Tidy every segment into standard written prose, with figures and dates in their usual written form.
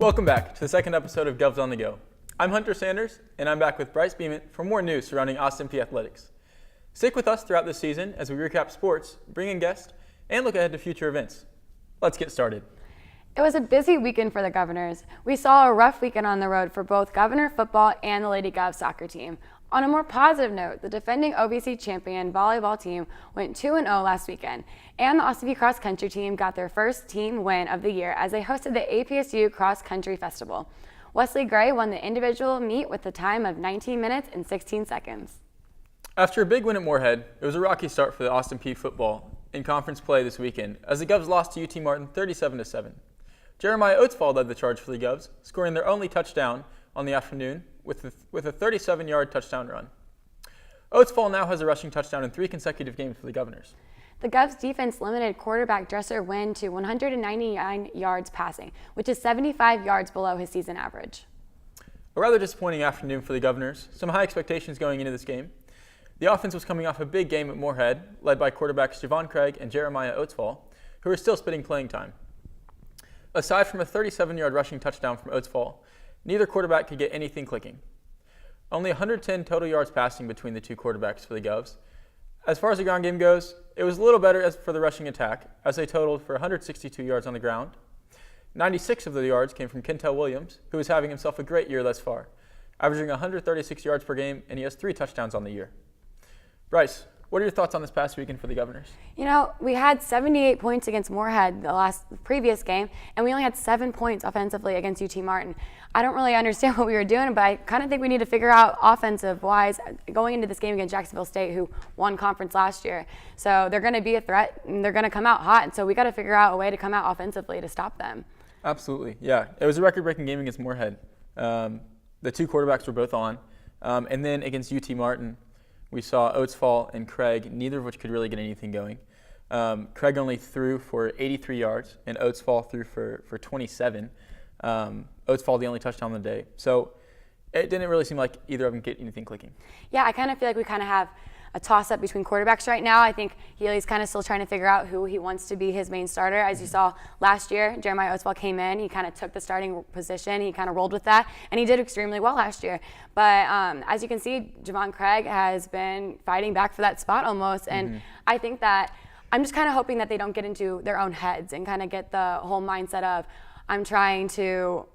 Welcome back to the second episode of Govs on the Go. I'm Hunter Sanders, and I'm back with Brice Bement for more news surrounding Austin Peay athletics. Stick with us throughout this season as we recap sports, bring in guests, and look ahead to future events. Let's get started. It was a busy weekend for the Governors. We saw a rough weekend on the road for both Governor football and the Lady Govs soccer team. On a more positive note, the defending OVC champion volleyball team went 2-0 last weekend, and the Austin Peay cross country team got their first team win of the year as they hosted the APSU Cross Country Festival. Wesley Gray won the individual meet with a time of 19 minutes and 16 seconds. After a big win at Moorhead, it was a rocky start for the Austin Peay football in conference play this weekend as the Govs lost to UT Martin 37-7. Jeremiah Oatsfall led the charge for the Govs, scoring their only touchdown on the afternoon with a 37-yard touchdown run. Oatsfall now has a rushing touchdown in 3 consecutive games for the Governors. The Govs defense limited quarterback Dresser Wynn to 199 yards passing, which is 75 yards below his season average. A rather disappointing afternoon for the Governors. Some high expectations going into this game. The offense was coming off a big game at Moorhead, led by quarterbacks Javon Craig and Jeremiah Oatsfall, who are still splitting playing time. Aside from a 37-yard rushing touchdown from Oatsfall, neither quarterback could get anything clicking. Only 110 total yards passing between the two quarterbacks for the Govs. As far as the ground game goes, it was a little better for the rushing attack, as they totaled for 162 yards on the ground. 96 of the yards came from Kentel Williams, who is having himself a great year thus far, averaging 136 yards per game, and he has 3 touchdowns on the year. Brice, what are your thoughts on this past weekend for the Governors? You know, we had 78 points against Moorhead the previous game, and we only had 7 points offensively against UT Martin. I don't really understand what we were doing, but I kind of think we need to figure out offensive-wise going into this game against Jacksonville State, who won conference last year. So they're going to be a threat, and they're going to come out hot, and so we got to figure out a way to come out offensively to stop them. Absolutely, yeah. It was a record-breaking game against Moorhead. The two quarterbacks were both on. And then against UT Martin, we saw Oatsfall and Craig, neither of which could really get anything going. Craig only threw for 83 yards, and Oatsfall threw for 27. Oatsfall the only touchdown of the day. So it didn't really seem like either of them get anything clicking. Yeah, I kind of feel like we kind of have a toss-up between quarterbacks right now. I think Healy's kind of still trying to figure out who he wants to be his main starter. As you saw last year, Jeremiah Oatsfall came in. He kind of took the starting position. He kind of rolled with that, and he did extremely well last year. But as you can see, Javon Craig has been fighting back for that spot almost, and I think that I'm just kind of hoping that they don't get into their own heads and kind of get the whole mindset of, I'm trying to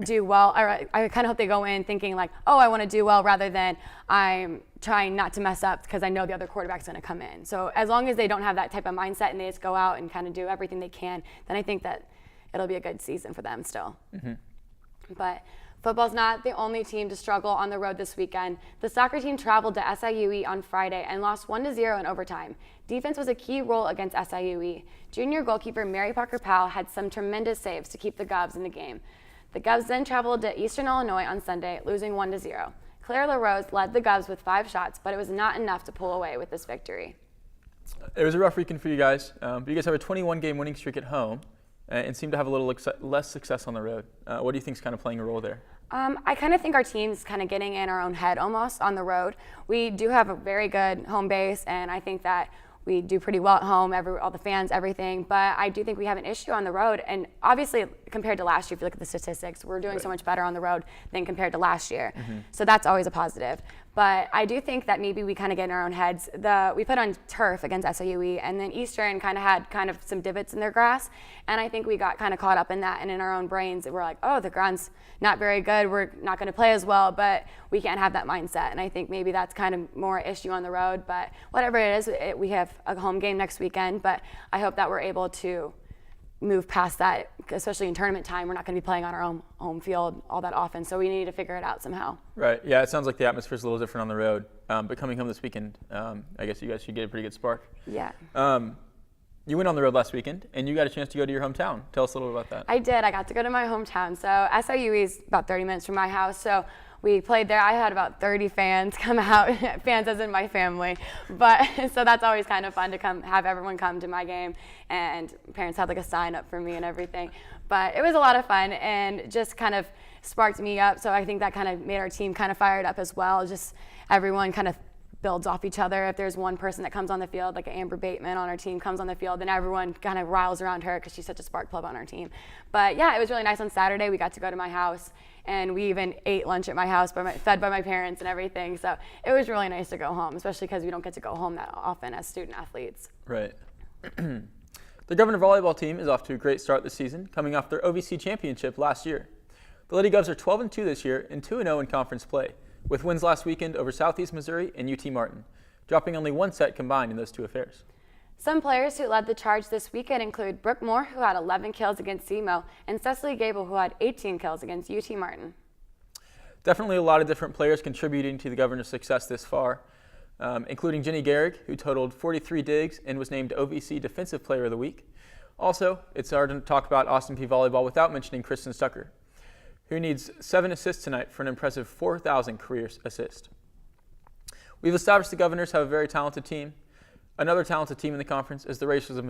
do well. I kind of hope they go in thinking like, oh, I want to do well, rather than I'm trying not to mess up because I know the other quarterback's going to come in. So as long as they don't have that type of mindset and they just go out and kind of do everything they can, then I think that it'll be a good season for them still. But football's not the only team to struggle on the road this weekend. The soccer team traveled to SIUE on Friday and lost 1-0 in overtime. Defense was a key role against SIUE. Junior goalkeeper Mary Parker Powell had some tremendous saves to keep the Govs in the game. The Govs then traveled to Eastern Illinois on Sunday, losing 1-0. Claire LaRose led the Govs with 5 shots, but it was not enough to pull away with this victory. It was a rough weekend for you guys, but you guys have a 21-game winning streak at home and seem to have a little less success on the road. What do you think is kind of playing a role there? I kind of think our team's kind of getting in our own head almost on the road. We do have a very good home base, and I think that we do pretty well at home, all the fans, everything. But I do think we have an issue on the road. And obviously, compared to last year, if you look at the statistics, we're doing so much better on the road than compared to last year. So that's always a positive. But I do think that maybe we kind of get in our own heads. We put on turf against SIUE, and then Eastern kind of had some divots in their grass. And I think we got kind of caught up in that, and in our own brains, we're like, oh, the ground's not very good. We're not going to play as well, but we can't have that mindset. And I think maybe that's kind of more issue on the road. But whatever it is, we have a home game next weekend. But I hope that we're able to move past that, especially in tournament time. We're not going to be playing on our own home field all that often, so we need to figure it out somehow. Right. Yeah, it sounds like the atmosphere is a little different on the road. But coming home this weekend, I guess you guys should get a pretty good spark. Yeah. You went on the road last weekend, and you got a chance to go to your hometown. Tell us a little about that. I did. I got to go to my hometown. So SIUE is about 30 minutes from my house, so we played there. I had about 30 fans come out, fans as in my family. But so that's always kind of fun to have everyone come to my game, and parents had like a sign up for me and everything. But it was a lot of fun and just kind of sparked me up. So I think that kind of made our team kind of fired up as well. Just everyone kind of builds off each other. If there's one person that comes on the field, like Amber Bateman on our team comes on the field, then everyone kind of riles around her because she's such a spark plug on our team. But yeah, it was really nice on Saturday. We got to go to my house, and we even ate lunch at my house, fed by my parents and everything. So it was really nice to go home, especially because we don't get to go home that often as student athletes. Right. The Governor volleyball team is off to a great start this season, coming off their OVC championship last year. The Lady Govs are 12-2 this year and 2-0 in conference play, with wins last weekend over Southeast Missouri and UT Martin, dropping only one set combined in those two affairs. Some players who led the charge this weekend include Brooke Moore, who had 11 kills against SEMO, and Cecily Gable, who had 18 kills against UT Martin. Definitely a lot of different players contributing to the Governor's success this far, including Jenny Gehrig, who totaled 43 digs and was named OVC Defensive Player of the Week. Also, it's hard to talk about Austin Peay volleyball without mentioning Kristen Stucker, who needs 7 assists tonight for an impressive 4,000 career assists. We've established the Governors have a very talented team. Another talented team in the conference is the Racers of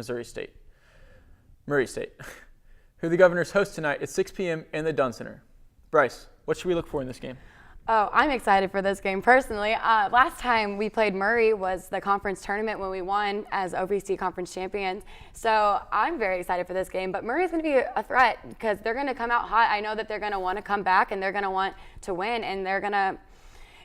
Murray State, who the Governors host tonight at 6 p.m. in the Dunn Center. Brice, what should we look for in this game? Oh, I'm excited for this game personally. Last time we played Murray was the conference tournament when we won as OVC conference champions. So I'm very excited for this game, but Murray's going to be a threat because they're going to come out hot. I know that they're going to want to come back and they're going to want to win, and they're going to,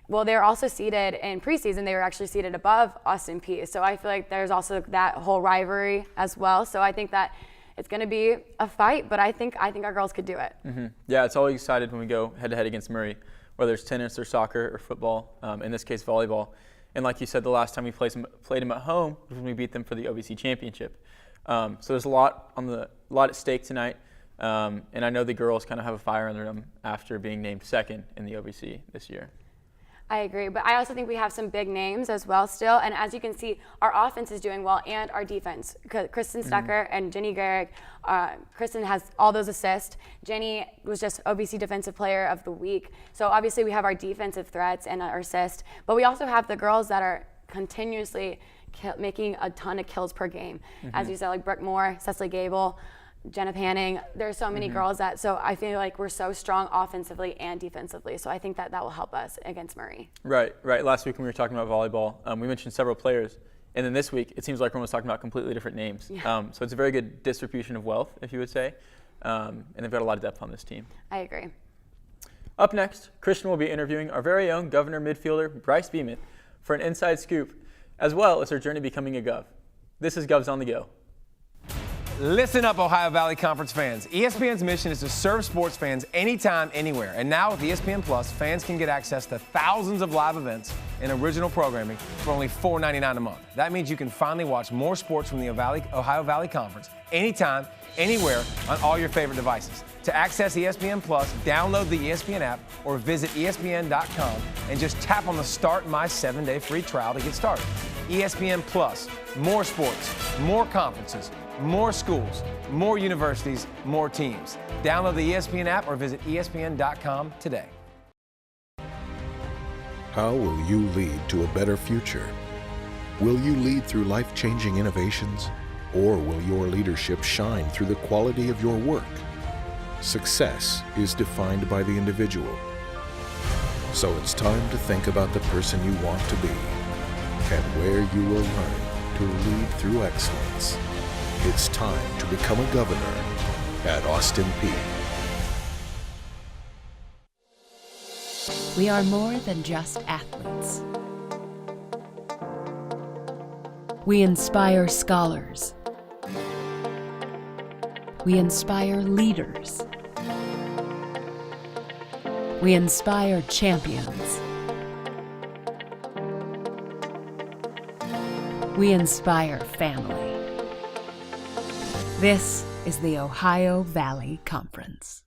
well, they're also seeded in preseason. They were actually seeded above Austin Peay. So I feel like there's also that whole rivalry as well. So I think that it's going to be a fight, but I think our girls could do it. Mm-hmm. Yeah, it's always excited when we go head-to-head against Murray, whether it's tennis or soccer or football, in this case volleyball. And like you said, the last time we played them at home was when we beat them for the OVC championship. So there's a lot at stake tonight, and I know the girls kind of have a fire under them after being named second in the OVC this year. I agree, but I also think we have some big names as well still, and as you can see, our offense is doing well and our defense. Kristen Stucker and Jenny Gehrig, Kristen has all those assists. Jenny was just OVC Defensive Player of the Week. So obviously we have our defensive threats and our assists, but we also have the girls that are continuously making a ton of kills per game. As you said, like Brooke Moore, Cecily Gable, Jenna Panning. There's so many girls so I feel like we're so strong offensively and defensively. So I think that will help us against Murray. Right. Last week when we were talking about volleyball, we mentioned several players. And then this week, it seems like we're almost talking about completely different names. Yeah. So it's a very good distribution of wealth, if you would say. And they've got a lot of depth on this team. I agree. Up next, Christian will be interviewing our very own Governor midfielder, Brice Bement, for an inside scoop, as well as her journey becoming a Gov. This is Govs on the Go. Listen up, Ohio Valley Conference fans. ESPN's mission is to serve sports fans anytime, anywhere. And now with ESPN Plus, fans can get access to thousands of live events and original programming for only $4.99 a month. That means you can finally watch more sports from the Ohio Valley Conference anytime, anywhere on all your favorite devices. To access ESPN Plus, download the ESPN app or visit ESPN.com and just tap on the Start My 7-Day free trial to get started. ESPN Plus, more sports, more conferences, more schools, more universities, more teams. Download the ESPN app or visit ESPN.com today. How will you lead to a better future? Will you lead through life-changing innovations, or will your leadership shine through the quality of your work? Success is defined by the individual. So it's time to think about the person you want to be and where you will learn to lead through excellence. It's time to become a governor at Austin Peay. We are more than just athletes. We inspire scholars. We inspire leaders. We inspire champions. We inspire family. This is the Ohio Valley Conference.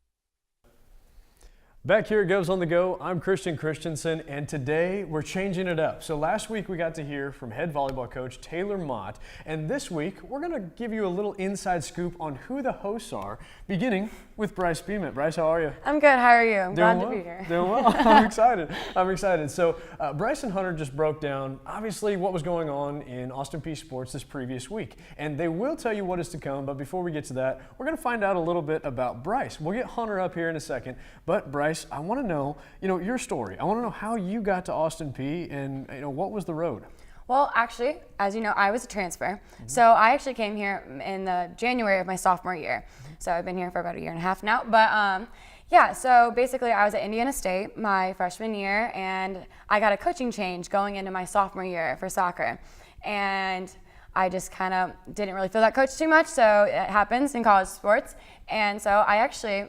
Back here at Govs on the Go, I'm Christenson, and today we're changing it up. So last week we got to hear from head volleyball coach Taylor Mott, and this week we're going to give you a little inside scoop on who the hosts are, beginning with Brice Bement. Brice, how are you? I'm good. How are you? I'm glad to be here. Doing well. I'm excited. So Brice and Hunter just broke down, obviously, what was going on in Austin Peay sports this previous week, and they will tell you what is to come. But before we get to that, we're going to find out a little bit about Brice. We'll get Hunter up here in a second, but Brice, Brice, I want to know, your story. I want to know how you got to Austin Peay and, what was the road? Well, actually, as you know, I was a transfer. So I actually came here in the January of my sophomore year. So I've been here for about a year and a half now. But yeah, so basically I was at Indiana State my freshman year, and I got a coaching change going into my sophomore year for soccer. And I just kind of didn't really feel that coach too much, so it happens in college sports. And so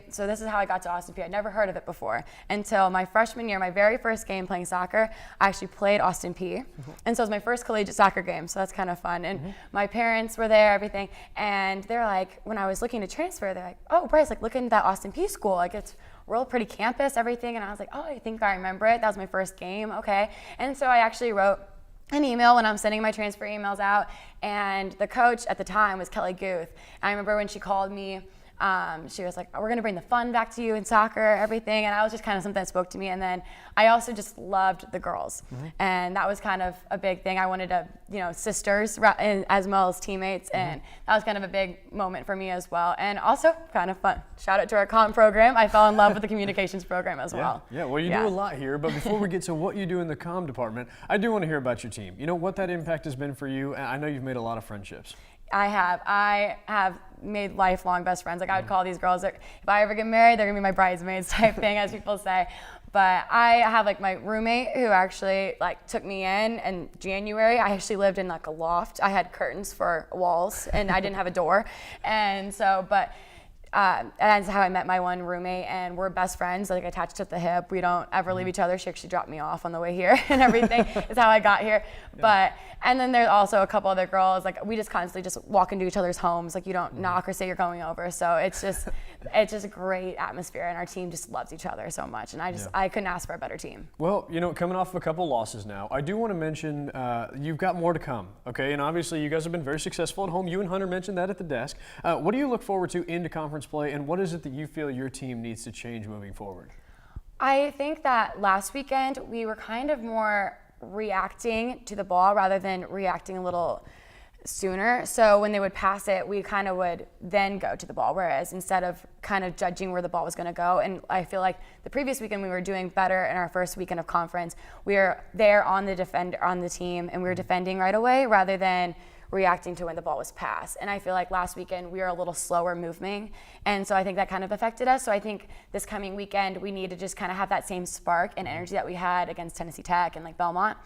so this is how I got to Austin Peay. I'd never heard of it before until my freshman year, my very first game playing soccer, I actually played Austin Peay. And so it was my first collegiate soccer game, so that's kind of fun. And my parents were there, everything, and they're like, when I was looking to transfer, they're like, oh, Brice, like look into that Austin Peay school, like it's real pretty campus, everything. And I was like, oh, I think I remember it. That was my first game, okay. And so I actually wrote an email when I'm sending my transfer emails out, and the coach at the time was Kelly Guth. I remember when she called me, she was like, we're gonna bring the fun back to you in soccer, everything, and that was just kind of something that spoke to me. And then I also just loved the girls, and that was kind of a big thing. I wanted to, sisters as well as teammates, and that was kind of a big moment for me as well. And also kind of fun. Shout out to our comm program. I fell in love with the communications program as well. Yeah, well, you do a lot here, but before we get to what you do in the comm department, I do want to hear about your team. What that impact has been for you. I know you've made a lot of friendships. I have made lifelong best friends. Like I would call these girls, if I ever get married, they're gonna be my bridesmaids type thing, as people say. But I have like my roommate who actually like took me in January. I actually lived in like a loft. I had curtains for walls and I didn't have a door. And so, that's how I met my one roommate, and we're best friends, like attached at the hip. We don't ever leave each other. She actually dropped me off on the way here and everything is how I got here. And then there's also a couple other girls, like we just constantly just walk into each other's homes. Like you don't knock or say you're going over. So it's just a great atmosphere, and our team just loves each other so much. And I couldn't ask for a better team. Well, coming off of a couple losses now, I do want to mention you've got more to come, okay? And obviously you guys have been very successful at home. You and Hunter mentioned that at the desk. What do you look forward to into conference play, and what is it that you feel your team needs to change moving forward? I think that last weekend we were kind of more reacting to the ball rather than reacting a little sooner. So when they would pass it, we kind of would then go to the ball, whereas instead of kind of judging where the ball was going to go. And I feel like the previous weekend we were doing better in our first weekend of conference. We were there on the team, and we were defending right away rather than reacting to when the ball was passed. And I feel like last weekend we were a little slower moving, and so I think that kind of affected us. So I think this coming weekend we need to just kind of have that same spark and energy that we had against Tennessee Tech and like Belmont.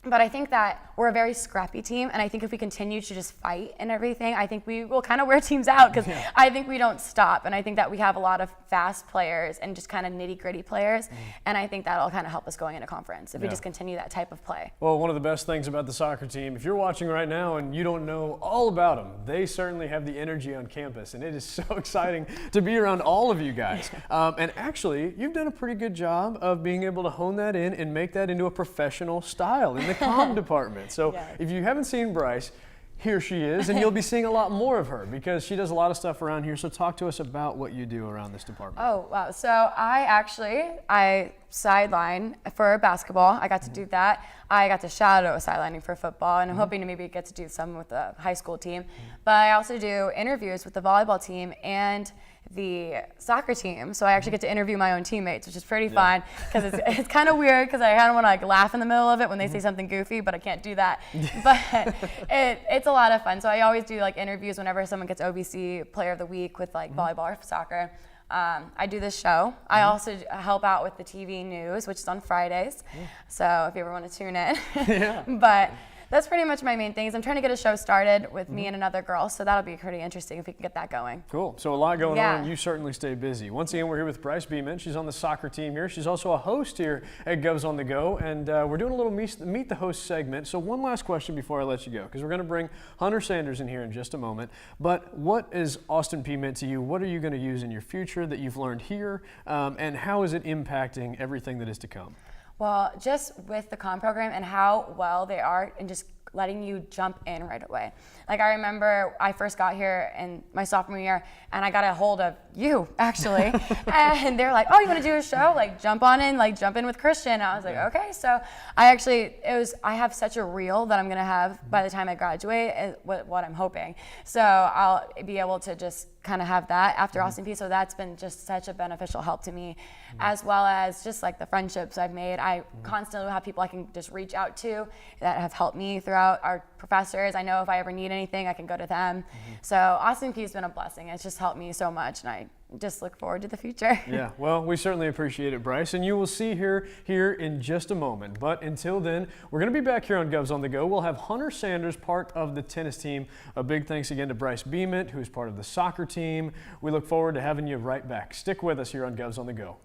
But I think that we're a very scrappy team, and I think if we continue to just fight and everything, I think we will kind of wear teams out, because I think we don't stop, and I think that we have a lot of fast players and just kind of nitty-gritty players, and I think that'll kind of help us going into conference if we just continue that type of play. Well, one of the best things about the soccer team, if you're watching right now and you don't know all about them, they certainly have the energy on campus, and it is so exciting to be around all of you guys. And actually, you've done a pretty good job of being able to hone that in and make that into a professional style in the comm department. So if you haven't seen Brice, here she is, and you'll be seeing a lot more of her because she does a lot of stuff around here. So talk to us about what you do around this department. Oh, wow. So I sideline for basketball. I got to do that. I got to shadow sidelining for football, and I'm hoping to maybe get to do some with the high school team. But I also do interviews with the volleyball team and the soccer team, so I actually get to interview my own teammates, which is pretty fun, because it's kind of weird, because I kind of want to like laugh in the middle of it when they say something goofy, but I can't do that. But it's a lot of fun. So I always do like interviews whenever someone gets OVC Player of the Week with like volleyball or soccer. I do this show. I also help out with the TV news, which is on Fridays. So if you ever want to tune in. But that's pretty much my main things. I'm trying to get a show started with me and another girl, so that'll be pretty interesting if we can get that going. Cool. So a lot going on, and you certainly stay busy. Once again, we're here with Brice Bement. She's on the soccer team here. She's also a host here at Govs on the Go, and we're doing a little Meet the Host segment. So one last question before I let you go, because we're going to bring Hunter Sanders in here in just a moment. But what is Austin Peay meant to you? What are you going to use in your future that you've learned here, and how is it impacting everything that is to come? Well, just with the comm program and how well they are and just letting you jump in right away. Like I remember I first got here in my sophomore year and I got a hold of you actually. And they're like, oh, you want to do a show? Like jump in with Christian. And I was like, okay. So I have such a reel that I'm going to have by the time I graduate is what I'm hoping. So I'll be able to just kind of have that after Austin Peay. So that's been just such a beneficial help to me, as well as just like the friendships I've made. I constantly have people I can just reach out to that have helped me throughout. Our professors, I know if I ever need anything, I can go to them. So Austin Peay has been a blessing. It's just helped me so much, and I just look forward to the future. Yeah, well, we certainly appreciate it, Brice, and you will see her here in just a moment. But until then, we're going to be back here on Govs on the Go. We'll have Hunter Sanders, part of the tennis team. A big thanks again to Brice Bement, who's part of the soccer team. We look forward to having you right back. Stick with us here on Govs on the Go.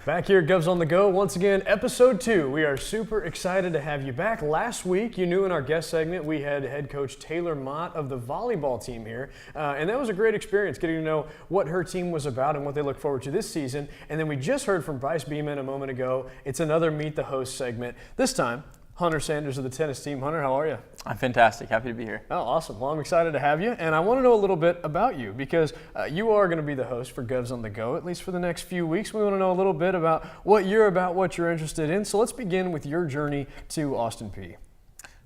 Back here at Govs on the Go, once again, episode 2. We are super excited to have you back. Last week, you knew in our guest segment, we had head coach Taylor Mott of the volleyball team here. And that was a great experience, getting to know what her team was about and what they look forward to this season. And then we just heard from Brice Bement a moment ago. It's another Meet the Host segment. This time, Hunter Sanders of the tennis team. Hunter, how are you? I'm fantastic. Happy to be here. Oh, awesome. Well, I'm excited to have you, and I want to know a little bit about you because you are going to be the host for Govs on the Go, at least for the next few weeks. We want to know a little bit about what you're about, what you're interested in. So let's begin with your journey to Austin Peay.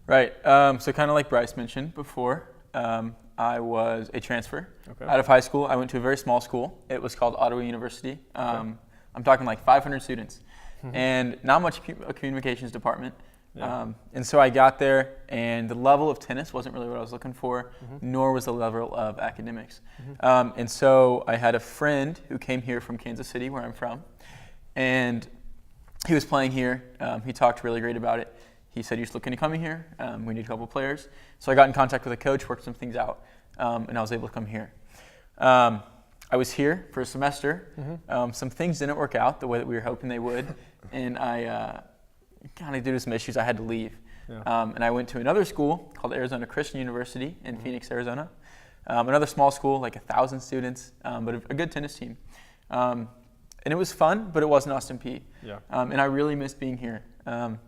Right. So kind of like Brice mentioned before, I was a transfer out of high school. I went to a very small school. It was called Ottawa University. I'm talking like 500 students and not much a communications department. Yeah. And so I got there, and the level of tennis wasn't really what I was looking for, nor was the level of academics. And so I had a friend who came here from Kansas City, where I'm from, and he was playing here. He talked really great about it. He said, "You're just looking to come in here. We need a couple players." So I got in contact with a coach, worked some things out, and I was able to come here. I was here for a semester. Some things didn't work out the way that we were hoping they would, and I kind of due to some issues, I had to leave. And I went to another school called Arizona Christian University in Phoenix, Arizona. Another small school, like 1,000 students, but a good tennis team. And it was fun, but it wasn't Austin Peay. And I really missed being here. And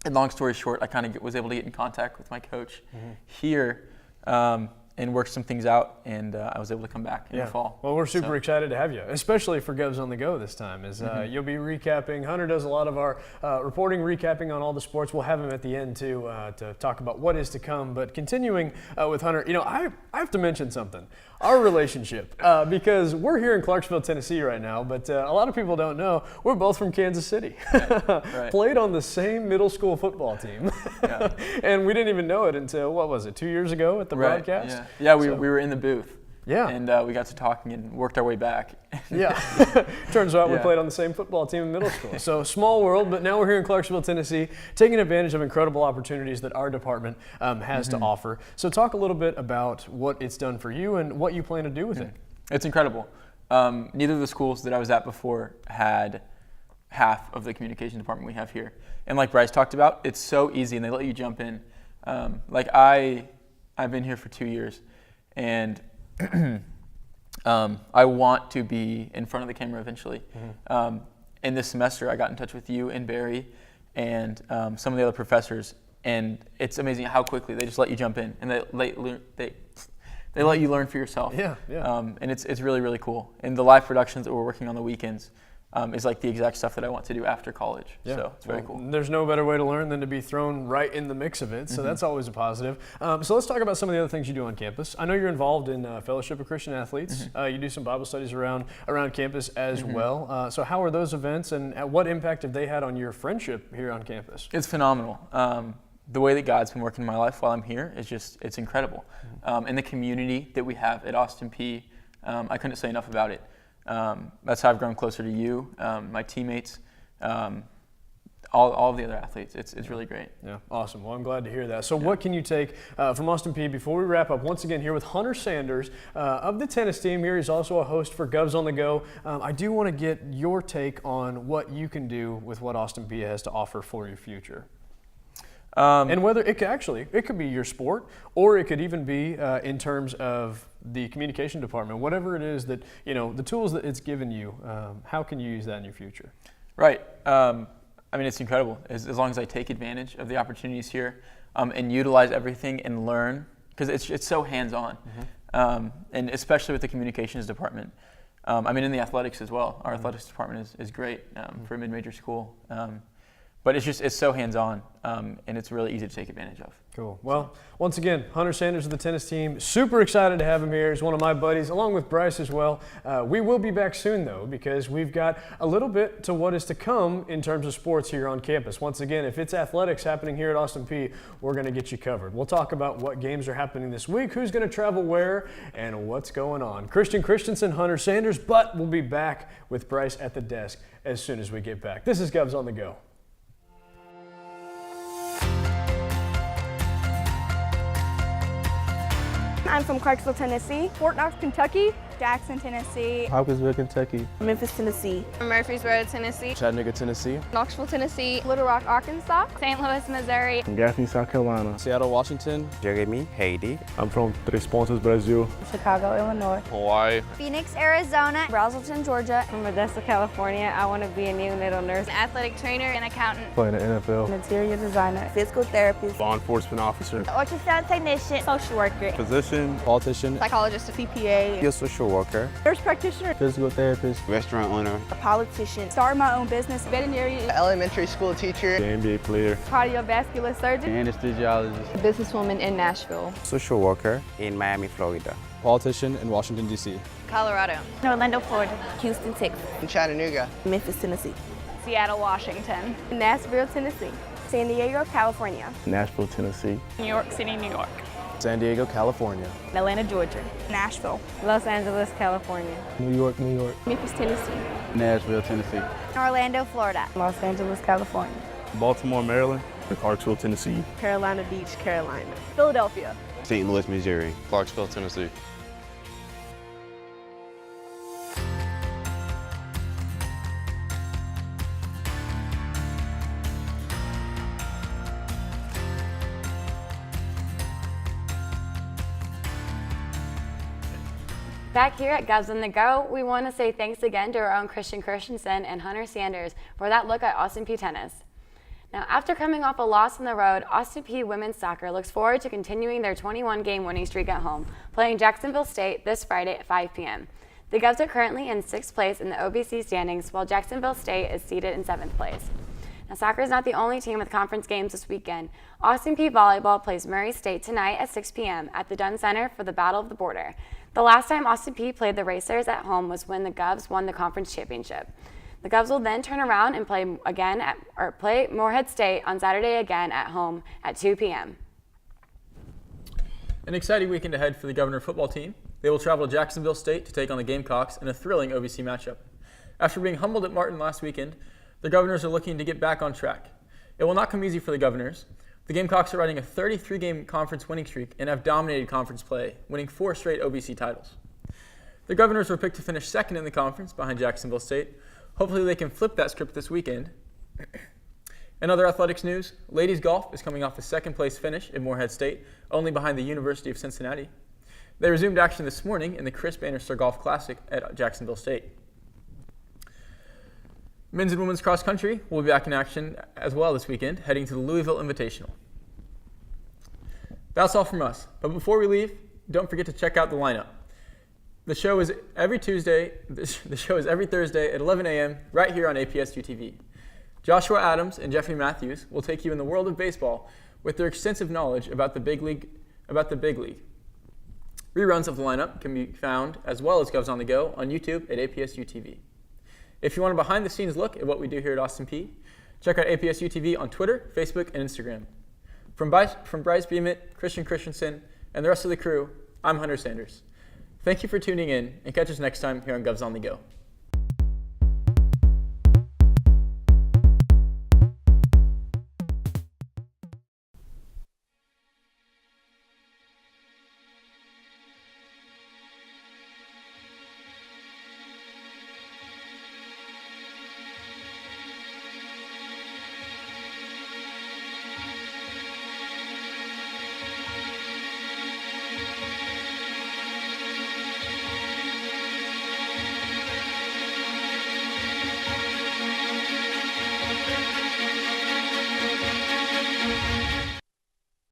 long story short, I kind of was able to get in contact with my coach here. And and worked some things out, and I was able to come back in the fall. Well, we're super excited to have you, especially for Govs on the Go this time. As you'll be recapping. Hunter does a lot of our reporting, recapping on all the sports. We'll have him at the end too to talk about what is to come. But continuing with Hunter, you know, I have to mention something. Our relationship, because we're here in Clarksville, Tennessee right now, but a lot of people don't know we're both from Kansas City. Right. Played on the same middle school football team, and we didn't even know it until, what was it, 2 years ago at the broadcast? Yeah, we were in the booth. Yeah. And we got to talking and worked our way back. Yeah. Turns out we played on the same football team in middle school. So small world, but now we're here in Clarksville, Tennessee, taking advantage of incredible opportunities that our department has to offer. So talk a little bit about what it's done for you and what you plan to do with it. It's incredible. Neither of the schools that I was at before had half of the communication department we have here. And like Brice talked about, it's so easy and they let you jump in. Like I've been here for 2 years, and I want to be in front of the camera eventually. In this semester, I got in touch with you and Barry and some of the other professors, and it's amazing how quickly they just let you jump in and they let you learn for yourself. And it's really, really cool. And the live productions that we're working on the weekends is like the exact stuff that I want to do after college. So it's very cool. There's no better way to learn than to be thrown right in the mix of it. So that's always a positive. So let's talk about some of the other things you do on campus. I know you're involved in Fellowship of Christian Athletes. You do some Bible studies around campus as well. So how are those events, and what impact have they had on your friendship here on campus? It's phenomenal. The way that God's been working in my life while I'm here is just, it's incredible. And the community that we have at Austin Peay, I couldn't say enough about it. That's how I've grown closer to you, my teammates, all of the other athletes. It's really great. Yeah, awesome. Well, I'm glad to hear that. So what can you take from Austin Peay before we wrap up? Once again, here with Hunter Sanders of the tennis team. Here he's also a host for Govs on the Go. I do want to get your take on what you can do with what Austin Peay has to offer for your future. And whether it could be your sport, or it could even be in terms of the communication department, whatever it is that, you know, the tools that it's given you, how can you use that in your future? Right. I mean, it's incredible as long as I take advantage of the opportunities here and utilize everything and learn, because it's so hands-on. And especially with the communications department. I mean, in the athletics as well. Our athletics department is great for a mid-major school. But it's so hands-on, and it's really easy to take advantage of. Cool. Well, once again, Hunter Sanders of the tennis team. Super excited to have him here. He's one of my buddies, along with Brice as well. We will be back soon, though, because we've got a little bit to what is to come in terms of sports here on campus. Once again, if it's athletics happening here at Austin Peay, we're going to get you covered. We'll talk about what games are happening this week, who's going to travel where, and what's going on. Christenson, Hunter Sanders, but we'll be back with Brice at the desk as soon as we get back. This is Govs on the Go. I'm from Clarksville, Tennessee. Fort Knox, Kentucky. Jackson, Tennessee. Hopkinsville, Kentucky. Memphis, Tennessee. Murfreesboro, Tennessee. Chattanooga, Tennessee. Knoxville, Tennessee. Little Rock, Arkansas. St. Louis, Missouri. Gaffney, South Carolina. Seattle, Washington. Jeremy, Haiti. I'm from Três Pontas, Brazil. Chicago, Illinois. Hawaii. Phoenix, Arizona. Brazelton, Georgia. From Modesto, California. I want to be a neonatal nurse. Athletic trainer and accountant. Playing the NFL. Interior designer. Physical therapist. Law enforcement officer. Ultrasound technician. Social worker. Physician. Politician. Psychologist. CPA. Field social worker. Nurse practitioner. Physical therapist. Restaurant owner. A politician. Started my own business. Veterinary. Elementary school teacher. The NBA player. Cardiovascular surgeon. Anesthesiologist. Businesswoman in Nashville. Social worker in Miami, Florida. Politician in Washington, D.C. Colorado. Orlando, Florida. Houston, Texas. In Chattanooga. Memphis, Tennessee. Seattle, Washington. Nashville, Tennessee. San Diego, California. Nashville, Tennessee. New York City, New York. San Diego, California. Atlanta, Georgia. Nashville. Los Angeles, California. New York, New York. Memphis, Tennessee. Nashville, Tennessee. Orlando, Florida. Los Angeles, California. Baltimore, Maryland. Clarksville, Tennessee. Carolina Beach, Carolina. Philadelphia. St. Louis, Missouri. Clarksville, Tennessee. Back here at Govs on the Go, we want to say thanks again to our own Christenson and Hunter Sanders for that look at Austin Peay tennis. Now, after coming off a loss on the road, Austin Peay women's soccer looks forward to continuing their 21-game winning streak at home, playing Jacksonville State this Friday at 5 p.m. The Govs are currently in 6th place in the OVC standings, while Jacksonville State is seated in 7th place. Now, soccer is not the only team with conference games this weekend. Austin Peay volleyball plays Murray State tonight at 6 p.m. at the Dunn Center for the Battle of the Border. The last time Austin Peay played the Racers at home was when the Govs won the conference championship. The Govs will then turn around and play Morehead State on Saturday again at home at 2 p.m. An exciting weekend ahead for the Governor football team. They will travel to Jacksonville State to take on the Gamecocks in a thrilling OVC matchup. After being humbled at Martin last weekend, the Governors are looking to get back on track. It will not come easy for the Governors. The Gamecocks are riding a 33-game conference winning streak and have dominated conference play, winning 4 straight OVC titles. The Governors were picked to finish second in the conference behind Jacksonville State. Hopefully they can flip that script this weekend. In other athletics news, ladies golf is coming off a second-place finish at Morehead State, only behind the University of Cincinnati. They resumed action this morning in the Chris Bannister Golf Classic at Jacksonville State. Men's and women's cross country will be back in action as well this weekend, heading to the Louisville Invitational. That's all from us, but before we leave, don't forget to check out the lineup. The show is every Thursday at 11 a.m. right here on APSU-TV. Joshua Adams and Jeffrey Matthews will take you in the world of baseball with their extensive knowledge about the big league. Reruns of the lineup can be found, as well as Govs on the Go, on YouTube at APSU-TV. If you want a behind-the-scenes look at what we do here at Austin Peay, check out APSU-TV on Twitter, Facebook, and Instagram. From Brice, Bement, Christenson, and the rest of the crew, I'm Hunter Sanders. Thank you for tuning in, and catch us next time here on Govs on the Go.